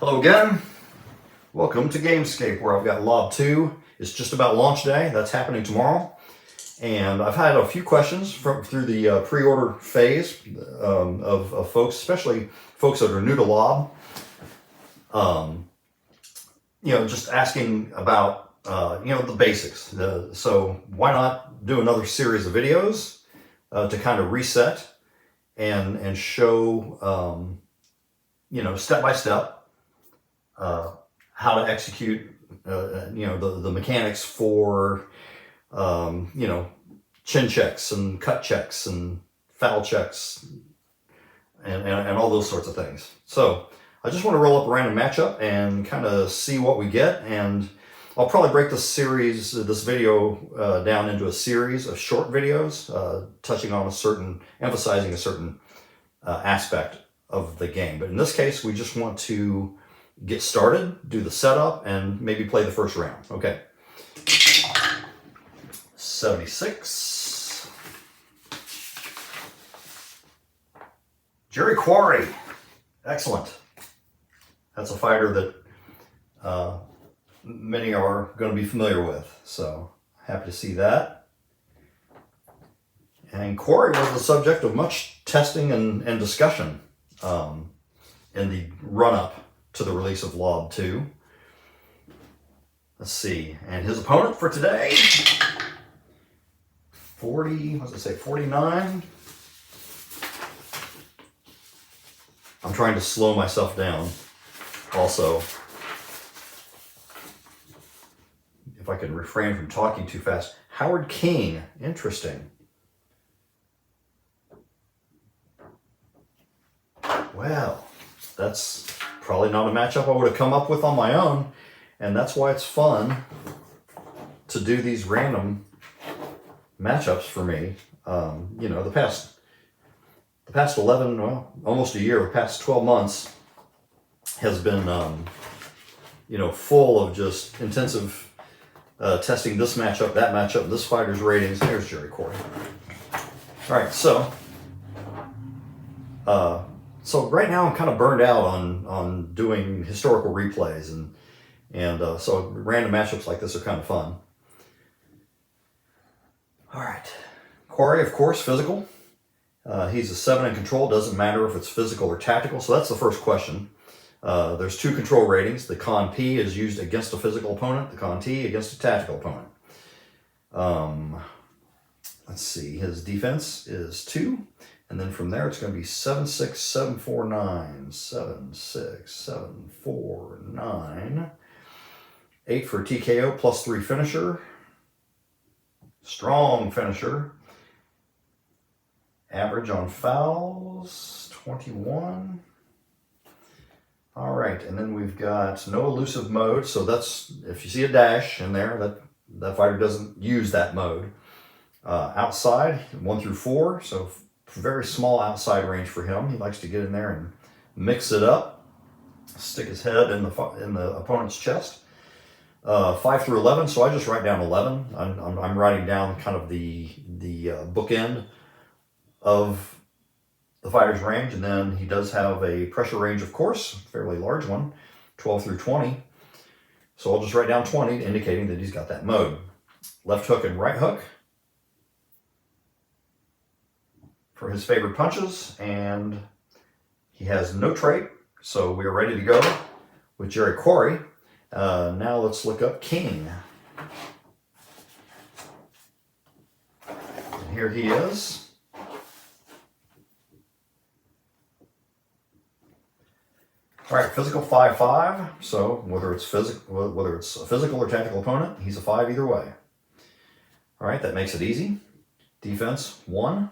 Hello again. Welcome to Gamescape, where I've got LOB2. It's just about launch day. That's happening tomorrow. And I've had a few questions through the pre-order phase of folks, especially folks that are new to LOB. Just asking about, the basics. So why not do another series of videos to kind of reset and show, step by step, how to execute, the mechanics for, chin checks and cut checks and foul checks and all those sorts of things. So I just want to roll up a random matchup and kind of see what we get. And I'll probably break this video down into a series of short videos, touching on emphasizing a certain aspect of the game. But in this case, we just want to get started, do the setup, and maybe play the first round. Okay. 76. Jerry Quarry. Excellent. That's a fighter that many are going to be familiar with. So happy to see that. And Quarry was the subject of much testing and discussion in the run-up to the release of LOB2. Let's see. And his opponent for today, 49? I'm trying to slow myself down also. If I could refrain from talking too fast. Howard King. Interesting. Well, that's probably not a matchup I would have come up with on my own, and that's why it's fun to do these random matchups for me. The past 11, well, almost a year, the past 12 months has been, full of just intensive testing this matchup, that matchup, this fighter's ratings. There's Jerry Quarry. All right, so right now I'm kind of burned out on doing historical replays, and so random matchups like this are kind of fun. All right, Quarry, of course, physical. He's a 7 in control. Doesn't matter if it's physical or tactical. So that's the first question. There's 2 control ratings. The con P is used against a physical opponent. The con T against a tactical opponent. Let's see. His defense is 2. And then from there, it's going to be 7-6, 7-4-9, 7-6, 7-4-9. 8 for TKO, +3 finisher. Strong finisher. Average on fouls, 21. All right, and then we've got no elusive mode. So that's, if you see a dash in there, that fighter doesn't use that mode. Outside, 1 through 4. So very small outside range for him. He likes to get in there and mix it up, stick his head in the opponent's chest. 5 through 11, so I just write down 11. I'm writing down kind of the bookend of the fighter's range, and then he does have a pressure range, of course, fairly large one, 12 through 20. So I'll just write down 20, indicating that he's got that mode. Left hook and right hook for his favorite punches, and he has no trait, so we are ready to go with Jerry Quarry. Now let's look up King. And here he is. All right, physical 5-5. So whether it's a physical or tactical opponent, he's a 5 either way. All right, that makes it easy. Defense 1.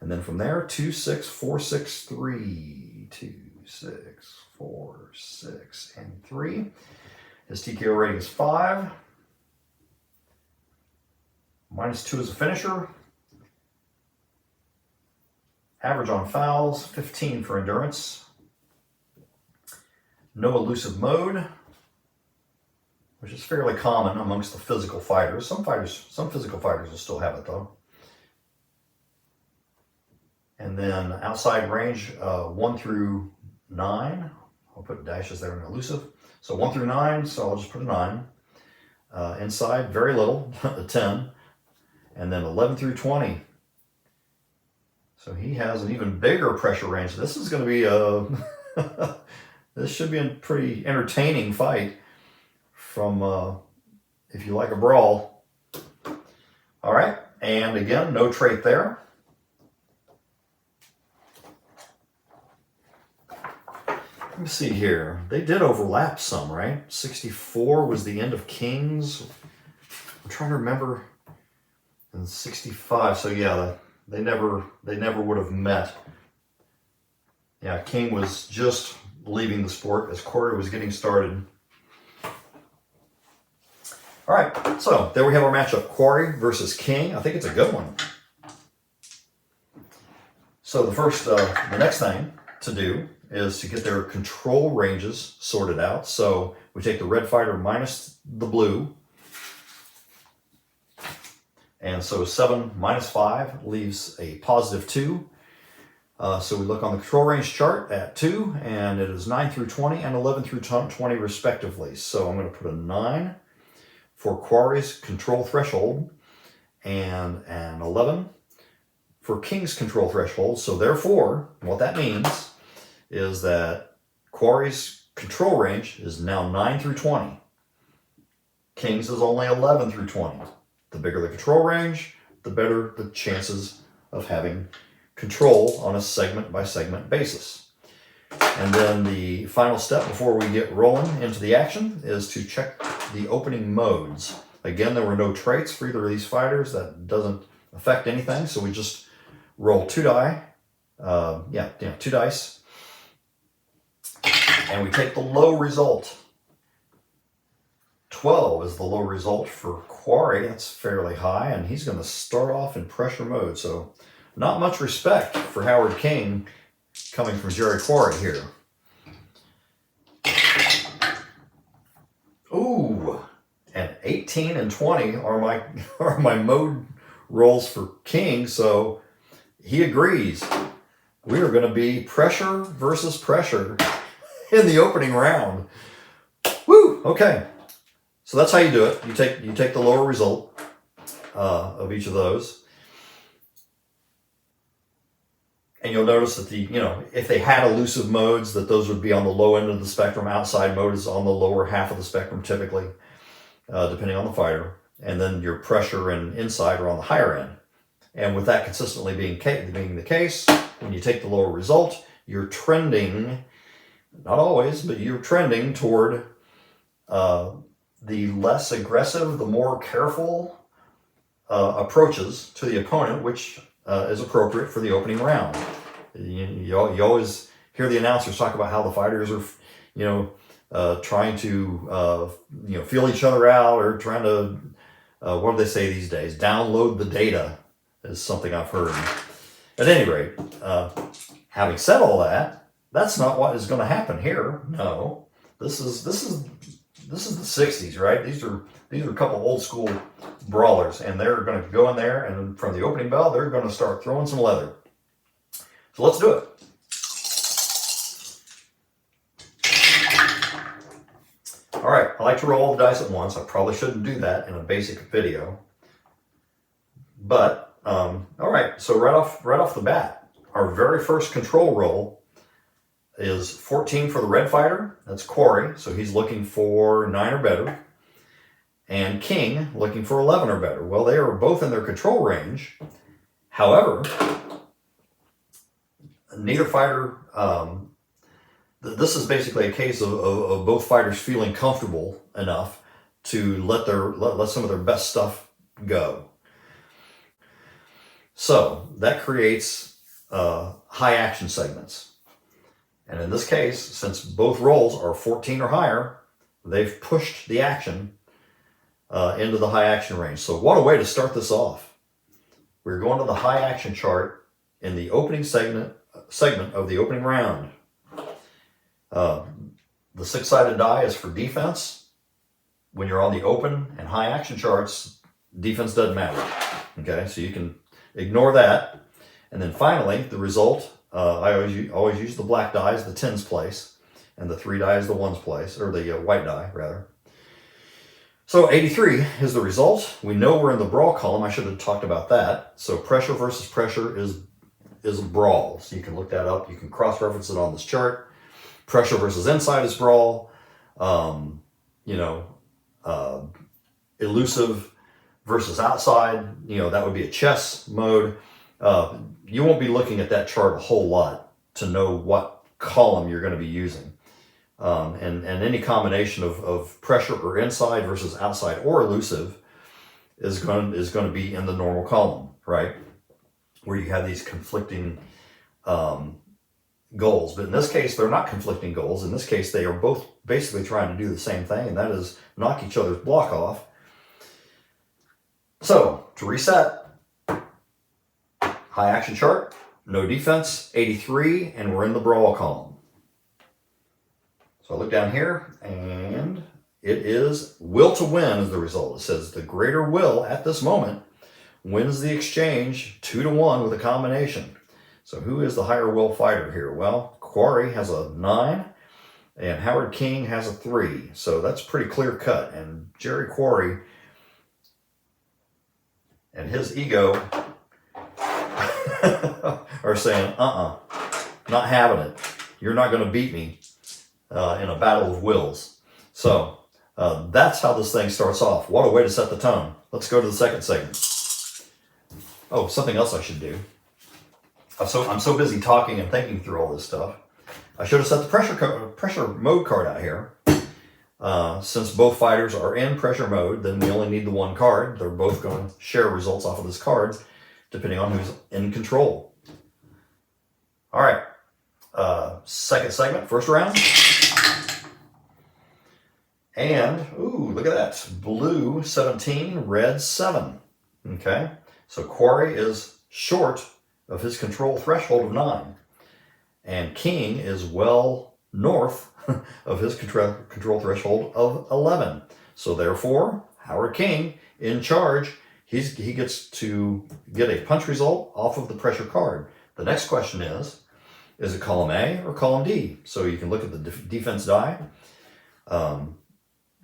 And then from there, 2, 6, 4, 6, 3. 2, 6, 4, 6, and 3. His TKO rating is 5. -2 as a finisher. Average on fouls, 15 for endurance. No elusive mode, which is fairly common amongst the physical fighters. Some physical fighters will still have it though. And then outside range 1 through 9. I'll put dashes there in elusive. So 1 through 9, so I'll just put a 9. Inside, very little, a 10. And then 11 through 20. So he has an even bigger pressure range. This is going to be a... this should be a pretty entertaining fight from, if you like a brawl. All right, and again, no trait there. Let me see here. They did overlap some, right? 64 was the end of Kings. I'm trying to remember. And 65. So yeah, they never would have met. Yeah, King was just leaving the sport as Corey was getting started. All right, so there we have our matchup, Quarry versus King. I think it's a good one. So the next thing to do is to get their control ranges sorted out. So we take the red fighter minus the blue. And so 7 minus 5 leaves a positive 2. So we look on the control range chart at 2, and it is 9 through 20 and 11 through 20 respectively. So I'm going to put a 9 for Quarry's control threshold and an 11 for King's control threshold. So therefore, what that means is that Quarry's control range is now 9 through 20. King's is only 11 through 20. The bigger the control range, the better the chances of having control on a segment-by-segment basis. And then the final step before we get rolling into the action is to check the opening modes. Again, there were no traits for either of these fighters. That doesn't affect anything, so we just roll 2 die. 2 dice. And we take the low result. 12 is the low result for Quarry. That's fairly high, and he's going to start off in pressure mode. So not much respect for Howard King coming from Jerry Quarry here. Ooh, and 18 and 20 are my mode rolls for King, so he agrees. We are going to be pressure versus pressure in the opening round. Woo! Okay. So that's how you do it. You take the lower result of each of those. And you'll notice that if they had elusive modes, that those would be on the low end of the spectrum. Outside mode is on the lower half of the spectrum typically, depending on the fighter. And then your pressure and inside are on the higher end. And with that consistently being the case, when you take the lower result, you're trending, not always, but you're trending toward the less aggressive, the more careful approaches to the opponent, which is appropriate for the opening round. You always hear the announcers talk about how the fighters are, trying to, feel each other out, or trying to, what do they say these days? Download the data is something I've heard. At any rate, having said all that, that's not what is going to happen here. No, this is the 60s, right? These are a couple old school brawlers, and they're going to go in there, and from the opening bell, they're going to start throwing some leather. So let's do it. All right, I like to roll all the dice at once. I probably shouldn't do that in a basic video, but all right. So right off the bat, our very first control roll is 14 for the red fighter. That's Quarry, so he's looking for 9 or better. And King looking for 11 or better. Well, they are both in their control range. However, neither fighter, this is basically a case of both fighters feeling comfortable enough to let some of their best stuff go. So that creates high action segments. And in this case, since both rolls are 14 or higher, they've pushed the action into the high action range. So what a way to start this off. We're going to the high action chart in the opening segment of the opening round. The 6-sided die is for defense. When you're on the open and high action charts, defense doesn't matter. Okay, so you can ignore that. And then finally, the result, I always use the black die as the tens place. and the 3 die is the ones place, or the white die, rather. So 83 is the result. We know we're in the brawl column. I should have talked about that. So pressure versus pressure is a brawl. So you can look that up. You can cross-reference it on this chart. Pressure versus inside is brawl. Elusive versus outside, that would be a chess mode. You won't be looking at that chart a whole lot to know what column you're going to be using. And any combination of pressure or inside versus outside or elusive is going to be in the normal column, right? Where you have these conflicting goals. But in this case, they're not conflicting goals. In this case, they are both basically trying to do the same thing, and that is knock each other's block off. So, to reset, high action chart, no defense, 83, and we're in the brawl column. So I look down here, and it is will to win is the result. It says the greater will at this moment wins the exchange 2-1 with a combination. So who is the higher will fighter here? Well, Quarry has a 9, and Howard King has a 3. So that's pretty clear cut. And Jerry Quarry and his ego are saying, not having it. You're not going to beat me in a battle of wills. So that's how this thing starts off. What a way to set the tone. Let's go to the second segment. Oh, something else I should do. I'm so busy talking and thinking through all this stuff. I should have set the pressure mode card out here. Since both fighters are in pressure mode, then we only need the one card. They're both going to share results off of this card, depending on who's in control. All right. Second segment, first round. And, ooh, look at that. Blue 17, red 7. Okay. So Quarry is short of his control threshold of 9. And King is well north of his control threshold of 11. So therefore, Howard King in charge. He gets to get a punch result off of the pressure card. The next question is it column A or column D? So you can look at the defense die.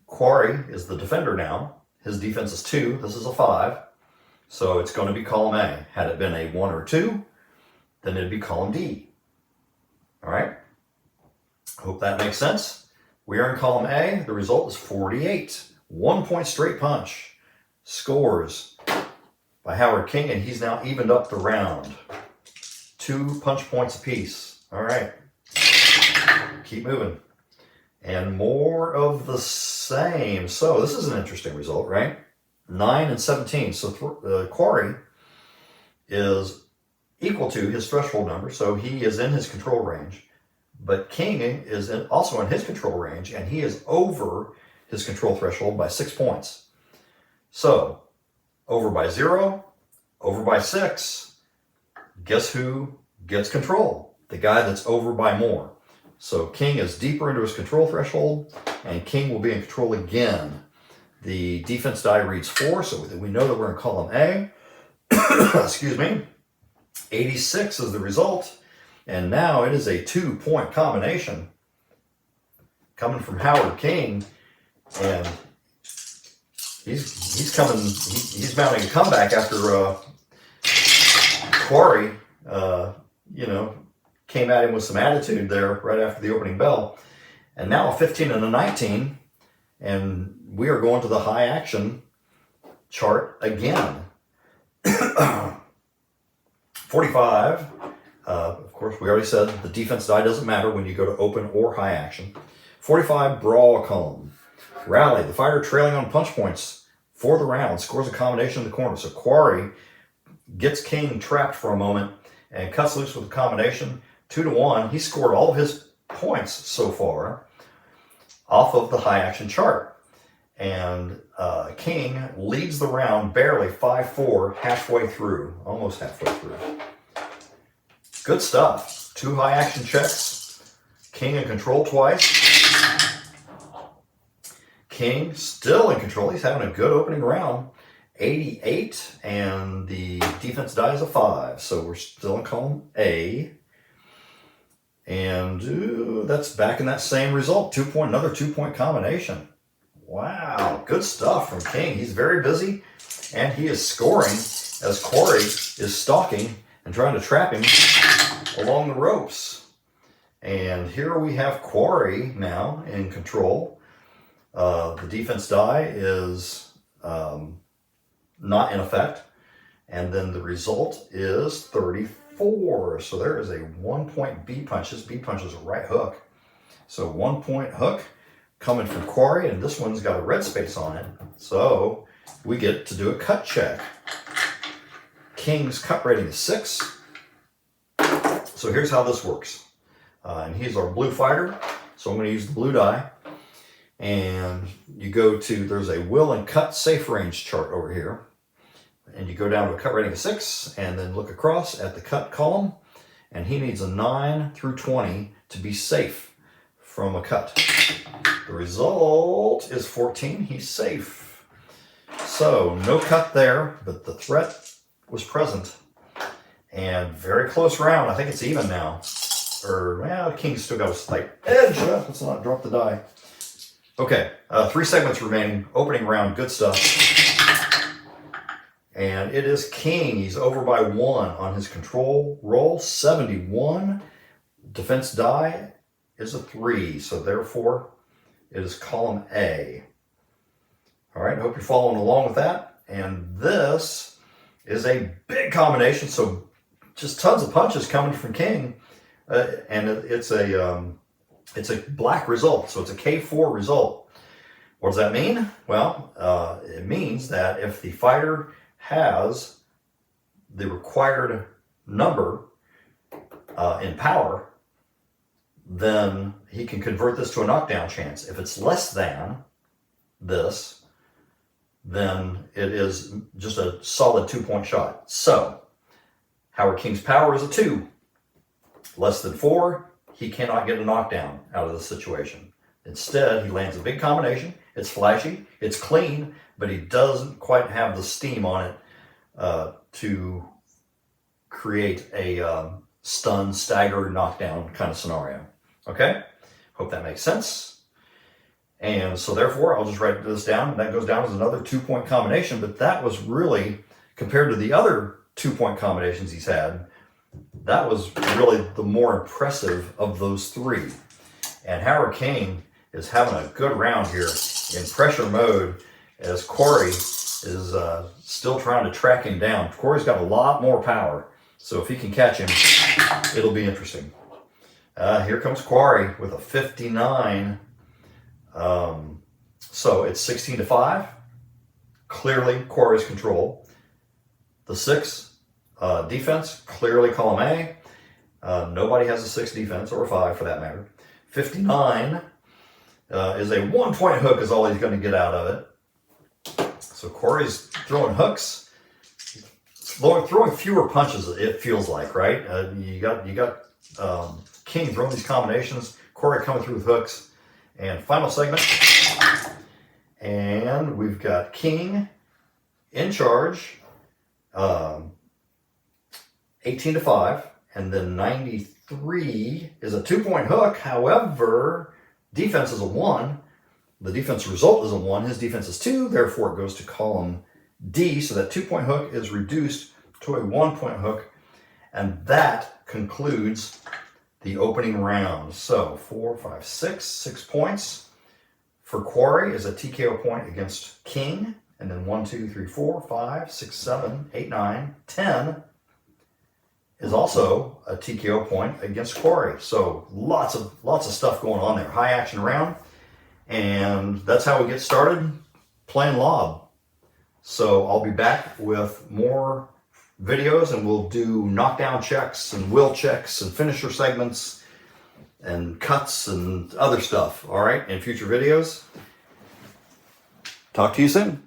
Quarry is the defender now. His defense is 2. This is a 5. So it's going to be column A. Had it been a 1 or 2, then it'd be column D. All right. Hope that makes sense. We are in column A. The result is 48. 1 point straight punch. Scores by Howard King, and he's now evened up the round. 2 punch points apiece. All right. Keep moving. And more of the same. So this is an interesting result, right? 9 and 17. So Quarry is equal to his threshold number, so he is in his control range. But King is also in his control range, and he is over his control threshold by 6 points. So, over by 0, over by 6, guess who gets control? The guy that's over by more. So King is deeper into his control threshold, and King will be in control again. The defense die reads 4, so we know that we're in column A. Excuse me. 86 is the result, and now it is a 2-point combination coming from Howard King, and he's coming. He's mounting a comeback after Quarry, came at him with some attitude there right after the opening bell, and now a 15 and a 19, and we are going to the high action chart again. 45. Of course, we already said the defense die doesn't matter when you go to open or high action. 45 brawl column. Rally. The fighter trailing on punch points for the round scores a combination in the corner. So Quarry gets King trapped for a moment and cuts loose with a combination. 2-1. He scored all of his points so far off of the high action chart. And King leads the round barely 5-4 halfway through, almost halfway through. Good stuff. 2 high action checks. King in control twice. King still in control. He's having a good opening round. 88, and the defense die is a 5. So we're still in column A. And that's back in that same result. Another 2-point combination. Wow, good stuff from King. He's very busy, and he is scoring as Corey is stalking and trying to trap him along the ropes. And here we have Corey now in control. The defense die is not in effect. And then the result is 34. So there is a 1-point B punch. This B punch is a right hook. So 1-point hook coming from Corey, and this one's got a red space on it. So we get to do a cut check. King's cut rating is 6. So here's how this works. And he's our blue fighter. So I'm going to use the blue die. And you go to, there's a will and cut safe range chart over here. And you go down to a cut rating of 6 and then look across at the cut column. And he needs a 9 through 20 to be safe from a cut. The result is 14. He's safe. So no cut there, but the threat was present. And very close round. I think it's even now. King's still got a slight edge. Let's not drop the die. Okay, 3 segments remaining. Opening round, good stuff. And it is King. He's over by 1 on his control roll. 71. Defense die is a 3. So therefore, it is column A. All right, I hope you're following along with that. And this is a big combination. So just tons of punches coming from King. And it's a black result. So it's a K4 result. What does that mean? Well, it means that if the fighter has the required number in power, then he can convert this to a knockdown chance. If it's less than this, then it is just a solid 2-point shot. So, Howard King's power is a 2. Less than 4, he cannot get a knockdown out of the situation. Instead, he lands a big combination. It's flashy, it's clean, but he doesn't quite have the steam on it to create a stun, stagger, knockdown kind of scenario. Okay? Hope that makes sense. And so therefore, I'll just write this down. That goes down as another 2-point combination, but that was really, compared to the other 2-point combinations he's had, that was really the more impressive of those 3. And Howard King is having a good round here in pressure mode as Corey is still trying to track him down. Corey's got a lot more power, so if he can catch him, it'll be interesting. Here comes Corey with a 59. So it's 16-5. Clearly Corey's control. The 6 defense, clearly column A. Nobody has a 6 defense, or a 5 for that matter. 59 is a 1-point hook is all he's going to get out of it. So Corey's throwing hooks, throwing fewer punches, it feels like, right? You got King throwing these combinations, Corey coming through with hooks. And final segment. And we've got King in charge, 18-5, and then 93 is a 2-point hook. However, defense is a 1. The defense result is a 1. His defense is 2. Therefore, it goes to column D. So that 2-point hook is reduced to a 1-point hook. And that concludes the opening round. So 4, 5, 6 points for Corey is a TKO point against King. And then 1, 2, 3, 4, 5, 6, 7, 8, 9, 10 is also a TKO point against Corey. So lots of stuff going on there. High action round. And that's how we get started playing LOB. So I'll be back with more videos, and we'll do knockdown checks and will checks and finisher segments and cuts and other stuff, all right, in future videos. Talk to you soon.